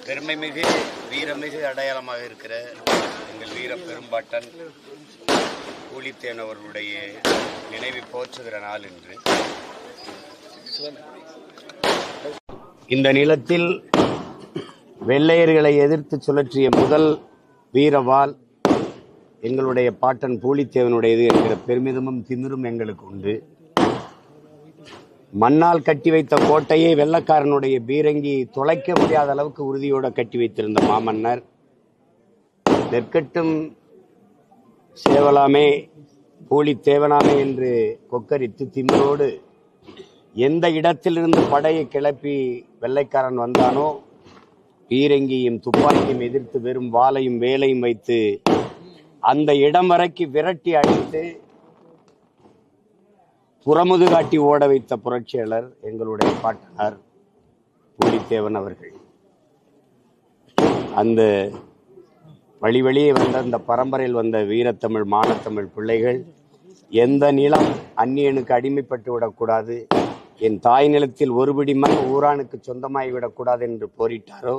பெருமைமிகு வீரமிகு அடையாளமாக இருக்கிற எங்கள் வீர பெரும்பாட்டன் பூலித்தேவன் அவர்களுடைய நினைவை போற்றுகிற நாள் என்று இந்த நிலத்தில் வெள்ளையர்களை எதிர்த்து சுழற்றிய முதல் வீரவாள் எங்களுடைய பாட்டன் பூலித்தேவனுடையது என்கிற பெருமிதமும் திமிரும் எங்களுக்கு உண்டு. மண்ணால் கட்டி வைத்த கோட்டையை வெள்ளக்காரனுடைய பீரங்கி தொலைக்க முடியாத அளவுக்கு உறுதியோடு கட்டி வைத்திருந்த மாமன்னர் நெற்கட்டும் சேவலாமே பூலித்தேவனாமே என்று கொக்கரித்து திமிரோடு எந்த இடத்திலிருந்து படையை கிளப்பி வெள்ளைக்காரன் வந்தானோ பீரங்கியும் துப்பாக்கியும் எதிர்த்து வெறும் வாளையும் வேலையும் வைத்து அந்த இடம் வரைக்கும் விரட்டி அடித்து புறமுது காட்டி ஓட வைத்த புரட்சியாளர் எங்களுடைய பாட்டனார் பூலித்தேவன் அவர்கள். அந்த வழி வழியே வந்த அந்த பரம்பரையில் வந்த வீரத்தமிழ் மானத்தமிழ் பிள்ளைகள் எந்த நிலம் அந்நியனுக்கு அடிமைப்பட்டு விடக்கூடாது, என் தாய் நிலத்தில் ஒருபிடி மண் ஊரானுக்கு சொந்தமாகி விடக்கூடாது என்று போரிட்டாரோ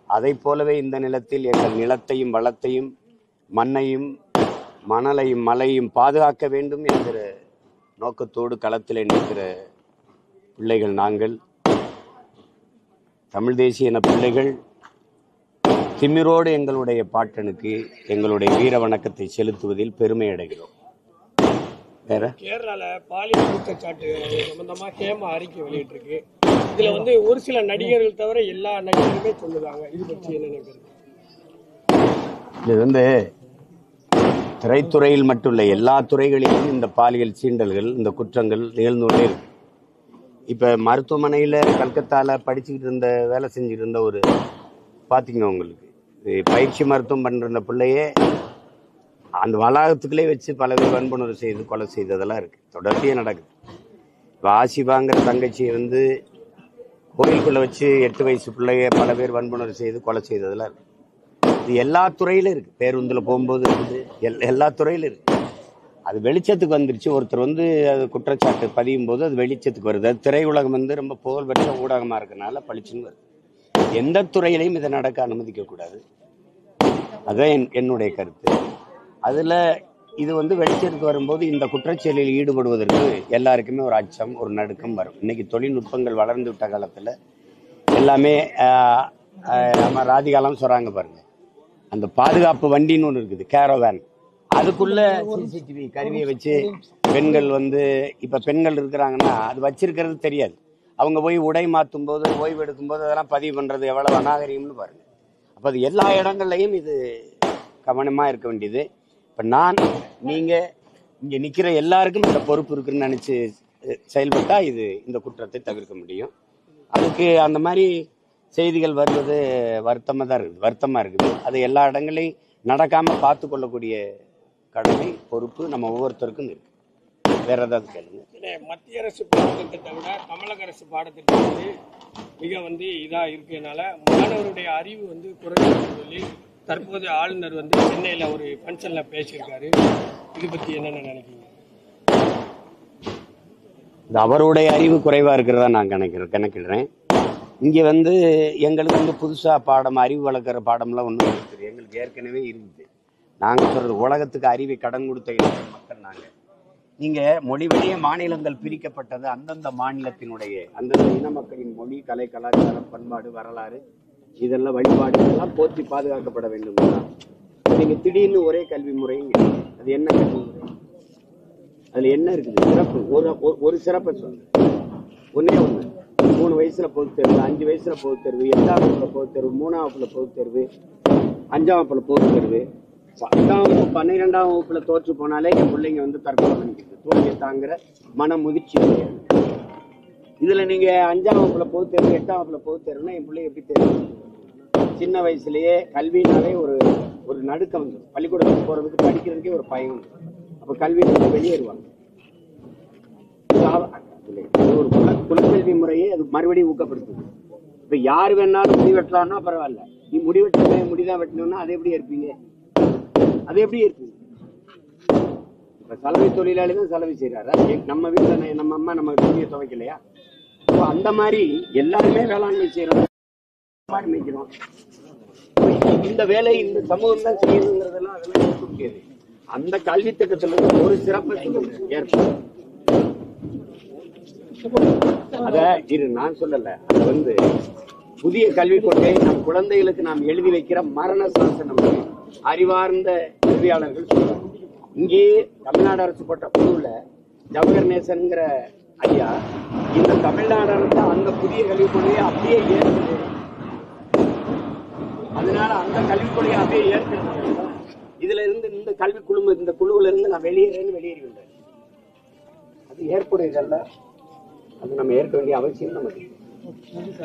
அதை போலவே இந்த நிலத்தில் எங்கள் நிலத்தையும் வளத்தையும் மண்ணையும் மணலையும் மலையும் பாதுகாக்க வேண்டும் என்கிற நோக்கத்தோடு களத்தில் நிற்கிற பிள்ளைகள் நாங்கள். தமிழ் தேசிய இன பிள்ளைகள் திமிரோடு எங்களுடைய பாட்டனுக்கு எங்களுடைய வீர வணக்கத்தை செலுத்துவதில் பெருமை அடைகிறோம். வேற கேரளால பாலியல் குற்றச்சாட்டு சம்பந்தமா கேம அறிக்கை வெளியிட்டிருக்கு. இதுல ஒரு சில நடிகர்கள் தவிர எல்லா நடிகர்களுமே சொல்லுவாங்க. இது பற்றி என்ன நினைக்கிறது? இது திரைத்துறையில் மட்டும் இல்லை, எல்லா துறைகளிலும் இந்த பாலியல் சீண்டல்கள் இந்த குற்றங்கள் நிகழ்ந்துள்ளே இருக்கு. இப்ப மருத்துவமனையில கல்கத்தால படிச்சுக்கிட்டு இருந்த வேலை செஞ்சுட்டு இருந்த ஒரு பாத்தீங்கன்னா உங்களுக்கு பயிற்சி மருத்துவம் பண்ற பிள்ளையே அந்த வளாகத்துக்குள்ளே வச்சு பல பேர் வன்புணர்வு செய்து கொலை செய்ததெல்லாம் இருக்கு, தொடர்ச்சியே நடக்குது. இப்போ ஆசிபாங்கிற தங்கச்சி கோயிலுக்குள்ள வச்சு 8 வயசு பிள்ளைய பல பேர் வன்புணர்வு செய்து கொலை செய்ததெல்லாம் இருக்கு. இது எல்லா துறையிலும் இருக்கு, பேருந்துல போகும்போது இருக்குது, எல்லா துறையிலும் இருக்கு. அது வெளிச்சத்துக்கு வந்துருச்சு. ஒருத்தர் அது குற்றச்சாட்டு பதியும் போது அது வெளிச்சத்துக்கு வருது. அது திரையுலகம் ரொம்ப புகழ்பெற்ற ஊடகமா இருக்கனால பளிச்சுன்னு வருது. எந்த துறையிலையும் இதை நடக்க அனுமதிக்க கூடாது, அதான் என்னுடைய கருத்து. அதுல இது வெளிச்சத்துக்கு வரும்போது இந்த குற்றச்செயலில் ஈடுபடுவதற்கு எல்லாருக்குமே ஒரு அச்சம் ஒரு நடுக்கம் வரும். இன்னைக்கு தொழில்நுட்பங்கள் வளர்ந்து விட்ட காலத்துல எல்லாமே நம்ம ராதிகாலம் சொல்றாங்க பாருங்க, அந்த பாதுகாப்பு வண்டின்னு ஒன்று இருக்குது, கேரவேன், அதுக்குள்ள சிசிடிவி கருவியை வச்சு பெண்கள் இப்ப பெண்கள் இருக்கிறாங்கன்னா அது வச்சிருக்கிறது தெரியாது. அவங்க போய் உடை மாற்றும் போது ஓய்வு எடுக்கும் போது அதெல்லாம் பதிவு பண்றது எவ்வளவு அநாகரிகம்னு பாருங்க. அப்ப அது எல்லா இடங்கள்லையும் இது கவனமா இருக்க வேண்டியது. இப்ப நீங்க இங்க நிக்கிற எல்லாருக்கும் இந்த பொறுப்பு இருக்குன்னு நினைச்சு செயல்பட்டா இந்த குற்றத்தை தவிர்க்க முடியும். அதுக்கு அந்த மாதிரி செய்திகள் வருவது வருத்தமா இருக்குது. அது எல்லா இடங்களையும் நடக்காம பார்த்து கொள்ளக்கூடிய கடமை பொறுப்பு நம்ம ஒவ்வொருத்தருக்கும் இருக்கு. வேற ஏதாவது கேளுங்க. மத்திய அரசு பாடத்திட்டத்தை விட தமிழக அரசு பாடத்திட்டம் மிக இதா இருக்கனால மாணவருடைய அறிவு குறைஞ்சு சொல்லி தற்போது ஆளுநர் சென்னையில ஒரு ஃபங்க்ஷன்ல பேசியிருக்காரு. இது பத்தி என்னென்ன நினைக்கிறீங்க? அவருடைய அறிவு குறைவா இருக்கிறதா நான் கணக்கிடுறேன். இங்க எங்களுக்கு புதுசா பாடம் அறிவு வளர்க்குற பாடம்லாம் ஒன்றும் இருக்குது. எங்களுக்கு ஏற்கனவே இருக்குது. நாங்க சொல்றது உலகத்துக்கு அறிவை கடன் கொடுத்த மக்கள் நாங்க. நீங்க மொழி வழியே மாநிலங்கள் பிரிக்கப்பட்டது அந்தந்த மாநிலத்தினுடைய அந்தந்த இன மக்களின் மொழி கலை கலாச்சாரம் பண்பாடு வரலாறு இதெல்லாம் வழிபாடு இதெல்லாம் போற்றி பாதுகாக்கப்பட வேண்டும். நீங்க திடீர்னு ஒரே கல்வி முறையும் அது என்ன கல்வி முறை? அதுல என்ன இருக்குது சிறப்பு? ஒரு சிறப்பை சொல்லுங்க. ஒன்னே ஒண்ணு, 3 வயசுல பொது தேர்வு, 5 வயசுல பொது தேர்வு, 8ஆம் வகுப்புல பொது தேர்வு, 3ஆம் வகுப்புல பொது தேர்வு, 5ஆம் வகுப்புல பொது தேர்வு, 10ஆம் வகுப்பு 12ஆம் வகுப்புல தோற்று போனாலே என் பிள்ளைங்க தற்கொலை பண்ணிக்கிறது. தோல்வியை தாங்குற மன முதிர்ச்சி. இதுல நீங்க 5ஆம் வகுப்புல பொது தேர்வு 8ஆம் வகுப்புல பொது தேர்வுனா என் பிள்ளை எப்படி தேர்வு? சின்ன வயசுலயே கல்வினாலே ஒரு நடுக்கம் வந்து பள்ளிக்கூடத்துக்கு போறதுக்கு படிக்கிறதுக்கே ஒரு பயம் வந்து. அப்ப கல்வியிலிருந்து வெளியேறுவாங்க. ஒரு குலக்கல்வி முறையே அது மறுபடியும் ஊக்கப்படுத்துது. இப்ப யாரு வேணாலும் முடி வெட்டலாம்னா பரவாயில்ல, நீ முடிதான் வெட்டணும்னா அது எப்படி இருப்பீங்க? அது எப்படி இருப்பீங்க? இப்ப சலவை தொழிலாளி தான் சலவை செய்யறாரா? நம்ம வீட்டுல நம்ம அம்மா நம்ம துணியை துவைக்கலையா? அந்த மாதிரி எல்லாருமே வேளாண்மை செய்யறோம். ஆரம்பிக்கிறோம். இந்த வேலை இந்த சமூகம் தான் செய்யணுங்கிறதெல்லாம் அதெல்லாம் இருக்க முடியாது. அந்த கல்வி திட்டத்துல ஒரு சிறப்பு ஏற்படும். அத இரு நான் சொல்லல, அது வந்து புதிய கல்விக் கொள்கை நம் குழந்தைகளுக்கு நாம் எழுதி வைக்கிற மரண சாசனம். அறிவார்ந்த கல்வியாளர்கள் சொல்றாங்க. இங்கே தமிழ்நாடு அரசு போட்ட குழுவுல ஜவஹர் நேசன்ங்கிற ஐயா இந்த தமிழ்நாடு அரசு அந்த புதிய கல்விக் கொள்கையை அப்படியே ஏற்குது. அதனால அந்த கல்விக் கொள்கையை அப்படியே ஏற்கிறது. இதுல இருந்து இந்த கல்வி குழு இந்த குழுவுல இருந்து நான் வெளியேறுகின்றேன். அது ஏற்புடையதல்ல. அது நம்ம ஏற்க வேண்டிய அவசியம் நமக்கு.